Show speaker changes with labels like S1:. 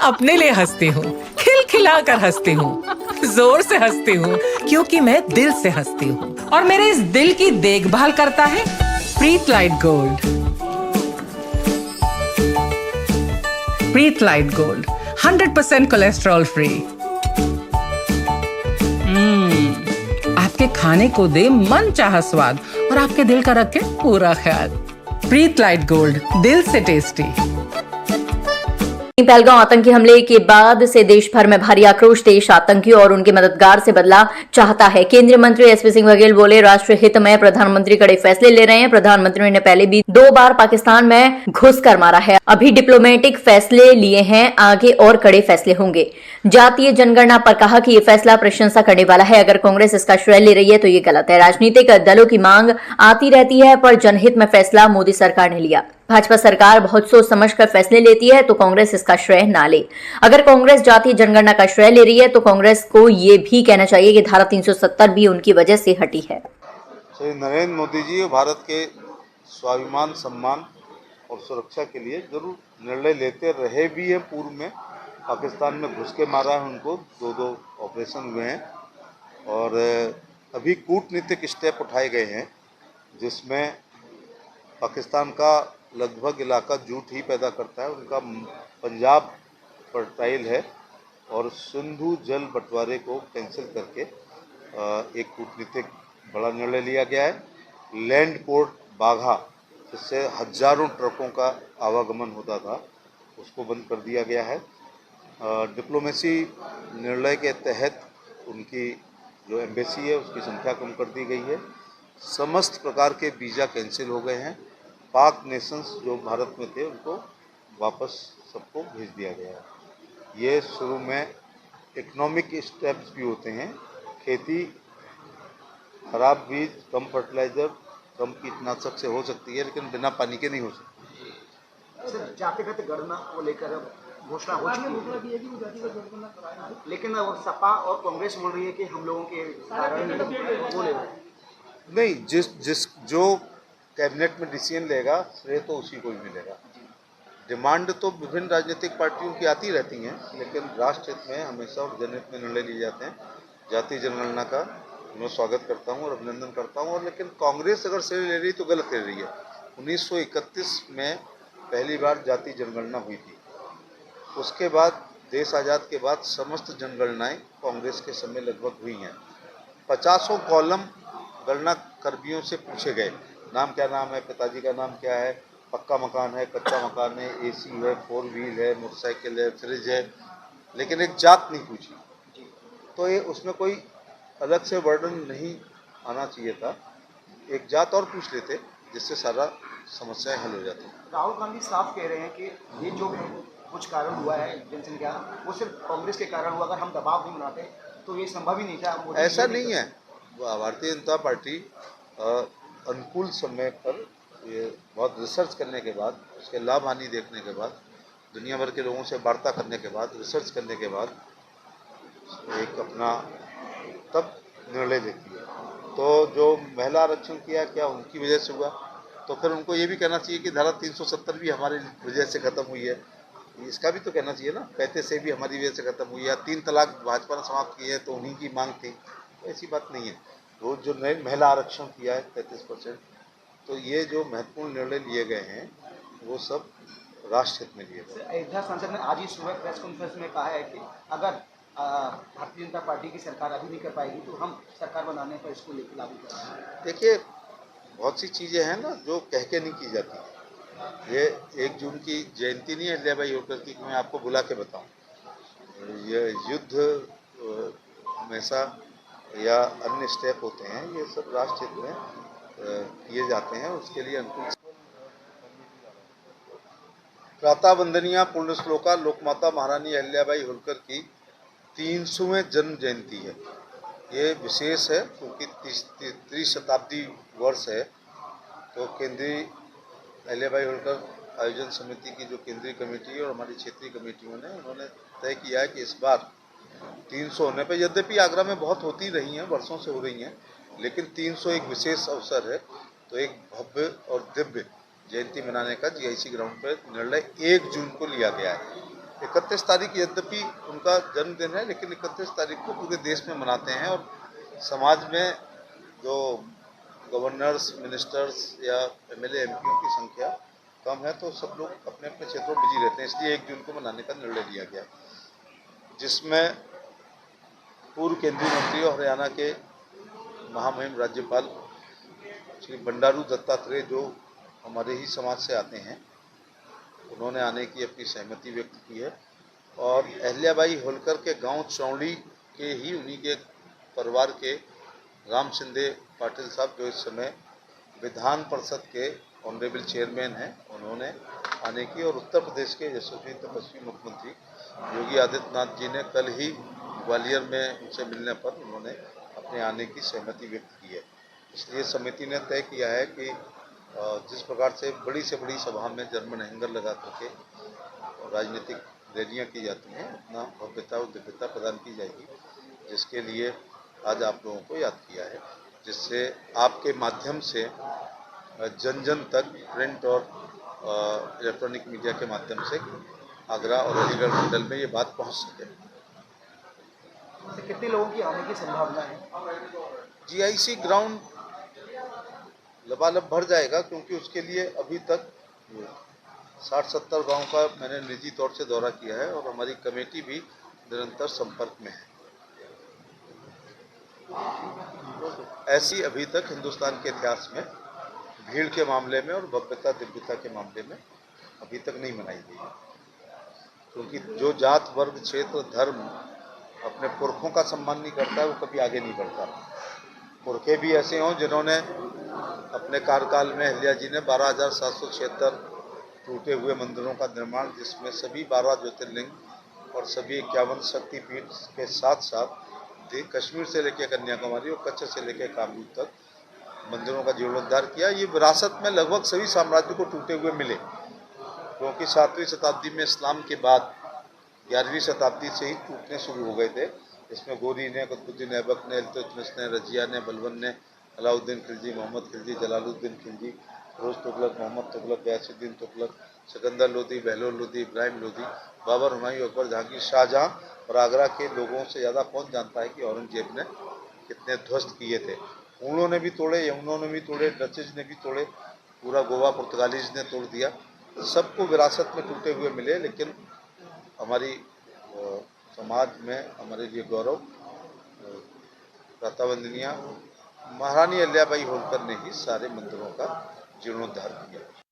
S1: अपने लिए हंसती हूँ, खिलखिला कर हंसती हूँ, जोर से हंसती हूँ, क्योंकि मैं दिल से हंसती हूँ। और मेरे इस दिल की देखभाल करता है प्रीत लाइट गोल्ड। प्रीत लाइट गोल्ड 100% कोलेस्ट्रॉल फ्री। आपके खाने को दे मन चाहा स्वाद और आपके दिल का रखे पूरा ख्याल। प्रीत लाइट गोल्ड, दिल से टेस्टी।
S2: पहलगांव आतंकी हमले के बाद से देश भर में भारी आक्रोश। देश आतंकियों और उनके मददगार से बदला चाहता है। केंद्रीय मंत्री एसपी सिंह बघेल बोले, राष्ट्रीय हित में प्रधानमंत्री कड़े फैसले ले रहे हैं। प्रधानमंत्री ने पहले भी 2 बार पाकिस्तान में घुसकर मारा है, अभी डिप्लोमेटिक फैसले लिए हैं, आगे और कड़े फैसले होंगे। जातीय जनगणना पर कहा कि यह फैसला प्रशंसा करने वाला है। अगर कांग्रेस इसका श्रेय ले रही है तो ये गलत है। राजनीतिक दलों की मांग आती रहती है, पर जनहित में फैसला मोदी सरकार ने लिया। भाजपा सरकार बहुत सोच समझकर फैसले लेती है, तो कांग्रेस इसका श्रेय ना ले। अगर कांग्रेस जातीय जनगणना का श्रेय ले रही है तो कांग्रेस को ये भी कहना चाहिए कि धारा 370 भी उनकी वजह से हटी है।
S3: श्री नरेंद्र मोदी जी भारत के स्वाभिमान, सम्मान और सुरक्षा के लिए जरूर निर्णय लेते रहे भी हैं। पूर्व में पाकिस्तान में घुस के मारा है उनको, 2 ऑपरेशन हुए हैं और अभी कूटनीतिक स्टेप उठाए गए हैं जिसमें पाकिस्तान का लगभग इलाका जूट ही पैदा करता है। उनका पंजाब फर्टाइल है और सिंधु जल बंटवारे को कैंसिल करके एक कूटनीतिक बड़ा निर्णय लिया गया है। लैंड पोर्ट बाघा, जिससे हजारों ट्रकों का आवागमन होता था, उसको बंद कर दिया गया है। डिप्लोमेसी निर्णय के तहत उनकी जो एम्बेसी है उसकी संख्या कम कर दी गई है। समस्त प्रकार के वीज़ा कैंसिल हो गए हैं। पाक नेशंस जो भारत में थे उनको वापस सबको भेज दिया गया है। ये शुरू में इकोनॉमिक स्टेप्स भी होते हैं। खेती खराब बीज, कम फर्टिलाइज़र, कम कीटनाशक से हो सकती है, लेकिन बिना पानी के नहीं हो सकती।
S4: सर, जातिगत गणना को लेकर घोषणा हो चुकी है, लेकिन सपा और कांग्रेस बोल रही है कि हम लोगों के कारण वो ले रहे हैं।
S3: नहीं, जो कैबिनेट में डिसीजन लेगा श्रेय तो उसी को ही मिलेगा। डिमांड तो विभिन्न राजनीतिक पार्टियों की आती रहती हैं, लेकिन राष्ट्र हित में हमेशा और जनहित में निर्णय लिए जाते हैं। जातीय जनगणना का मैं स्वागत करता हूं और अभिनंदन करता हूं, और लेकिन कांग्रेस अगर श्रेय ले रही तो गलत ले रही है। 1931 में पहली बार जातीय जनगणना हुई थी। उसके बाद देश आज़ाद के बाद समस्त जनगणनाएँ कांग्रेस के समय लगभग हुई हैं। 50 कॉलम गणना कर्मियों से पूछे गए, नाम क्या नाम है, पिताजी का नाम क्या है, पक्का मकान है, कच्चा मकान है, एसी है, 4 व्हील है, मोटरसाइकिल है, फ्रिज है, लेकिन एक जात नहीं पूछी। तो ये उसमें कोई अलग से वर्णन नहीं आना चाहिए था। एक जात और पूछ लेते जिससे सारा समस्याएं हल हो जाती।
S4: राहुल गांधी साफ कह रहे हैं कि ये जो कुछ कारण हुआ है जनसंख्या, वो सिर्फ कांग्रेस के कारण हुआ। अगर हम दबाव नहीं बनाते तो ये संभव ही नहीं था।
S3: ऐसा नहीं है। भारतीय जनता पार्टी अनुकूल समय पर ये बहुत रिसर्च करने के बाद, उसके लाभ हानि देखने के बाद, दुनिया भर के लोगों से वार्ता करने के बाद, रिसर्च करने के बाद एक अपना तब निर्णय लेती है। तो जो महिला आरक्षण किया क्या उनकी वजह से हुआ, तो फिर उनको ये भी कहना चाहिए कि धारा 370 भी हमारी वजह से ख़त्म हुई है। इसका भी तो कहना चाहिए ना, 35 से भी हमारी वजह से ख़त्म हुई है। 3 तलाक भाजपा ने समाप्त की है तो उन्हीं की मांग थी, ऐसी बात नहीं है। वो जो नए महिला आरक्षण किया है 33%, तो ये जो महत्वपूर्ण निर्णय लिए गए हैं वो सब राष्ट्र हित में लिए गए।
S4: अयोध्या सांसद ने आज ही सुबह प्रेस कॉन्फ्रेंस में कहा है कि अगर भारतीय जनता पार्टी की सरकार अभी नहीं कर पाएगी तो हम सरकार बनाने पर इसको लेकर लागू करेंगे।
S3: देखिए, बहुत सी चीज़ें हैं ना जो कह के नहीं की जाती। ये 1 जून की जयंती नहीं है अहिल्याबाई होलकर की, मैं आपको बुला के बताऊं। ये युद्ध हमेशा या अन्य स्टेप होते हैं, ये सब राष्ट्र हित में किए जाते हैं। उसके लिए अनुकूल प्रातः वंदनीय पूर्ण श्लोका लोकमाता महारानी अहिल्याबाई होलकर की 300वें जन्म जयंती है। ये विशेष है क्योंकि 30 शताब्दी वर्ष है। तो केंद्रीय अहिल्याबाई होलकर आयोजन समिति की जो केंद्रीय कमेटी है और हमारी क्षेत्रीय कमेटियों ने, उन्होंने तय किया है कि इस बार 300 होने पर, यद्यपि आगरा में बहुत होती रही हैं, वर्षों से हो रही हैं, लेकिन 300 एक विशेष अवसर है। तो एक भव्य और दिव्य जयंती मनाने का जीआईसी ग्राउंड पर निर्णय 1 जून को लिया गया है। 31 तारीख यद्यपि उनका जन्मदिन है, लेकिन 31 तारीख को पूरे देश में मनाते हैं और समाज में जो गवर्नर्स, मिनिस्टर्स या एमएलए, एमपीओ की संख्या कम है, तो सब लोग अपने अपने क्षेत्रों में बिजी रहते हैं, इसलिए 1 जून को मनाने का निर्णय लिया गया, जिसमें पूर्व केंद्रीय मंत्री और हरियाणा के महामहिम राज्यपाल श्री बंडारू दत्तात्रेय, जो हमारे ही समाज से आते हैं, उन्होंने आने की अपनी सहमति व्यक्त की है। और अहिल्याबाई होलकर के गांव चौड़ी के ही उन्हीं के परिवार के राम शिंदे पाटिल साहब, जो इस समय विधान परिषद के ऑनरेबल चेयरमैन हैं, उन्होंने आने की। और उत्तर प्रदेश के यशस्वी तपस्वी मुख्यमंत्री योगी आदित्यनाथ जी ने कल ही ग्वालियर में उनसे मिलने पर उन्होंने अपने आने की सहमति व्यक्त की है। इसलिए समिति ने तय किया है कि जिस प्रकार से बड़ी सभा में जर्मन हैंगर लगा करके राजनीतिक रैलियाँ की जाती हैं, उतना भव्यता और दिव्यता प्रदान की जाएगी, जिसके लिए आज आप लोगों को याद किया है, जिससे आपके माध्यम से जन जन तक प्रिंट और इलेक्ट्रॉनिक मीडिया के माध्यम से आगरा और अलीगढ़ मंडल में ये बात पहुंच सके।
S4: कितने लोगों की आने की संभावना है?
S3: जीआईसी ग्राउंड लबालब भर जाएगा, क्योंकि उसके लिए अभी तक 60-70 गांव का मैंने निजी तौर से दौरा किया है और हमारी कमेटी भी निरंतर संपर्क में है। ऐसी अभी तक हिंदुस्तान के इतिहास में भीड़ के मामले में और भव्यता दिव्यता के मामले में अभी तक नहीं मनाई गई, क्योंकि जो जात, वर्ग, क्षेत्र, धर्म अपने पुरखों का सम्मान नहीं करता है, वो कभी आगे नहीं बढ़ता। पुरखे भी ऐसे हों जिन्होंने अपने कार्यकाल में अहिल्या जी ने 12,776 टूटे हुए मंदिरों का निर्माण, जिसमें सभी 12 ज्योतिर्लिंग और सभी 51 शक्तिपीठ के साथ साथ कश्मीर से लेकर कन्याकुमारी और कच्छ से लेकर काबुल तक मंदिरों का जीर्णोद्धार किया। ये विरासत में लगभग सभी साम्राज्यों को टूटे हुए मिले, क्योंकि 7वीं शताब्दी में इस्लाम के बाद 11वीं शताब्दी से ही टूटने शुरू हो गए थे। इसमें गोरी ने, कुतुबुद्दीन ऐबक ने, इल्तुतमिश ने, रजिया ने, बलबन ने, अलाउद्दीन खिलजी, मोहम्मद खिलजी, जलालुद्दीन खिलजी, फिरोज तुगलक, मोहम्मद तुगलक, गयासुद्दीन तुगलक, सिकंदर लोदी, बहलोल लोदी, इब्राहिम लोदी, बाबर, हुमायूं, अकबर, जहांगीर, शाहजहां और आगरा के लोगों से ज़्यादा कौन जानता है कि औरंगजेब ने कितने ध्वस्त किए थे। ऊँटों ने भी तोड़े, यमुनों ने भी तोड़े, डचेज ने भी तोड़े, पूरा गोवा पुर्तगालीज ने तोड़ दिया। सबको विरासत में टूटे हुए मिले, लेकिन हमारी समाज में हमारे लिए गौरव प्रातःवंदनीय महारानी अहिल्याबाई होलकर ने ही सारे मंदिरों का जीर्णोद्धार किया।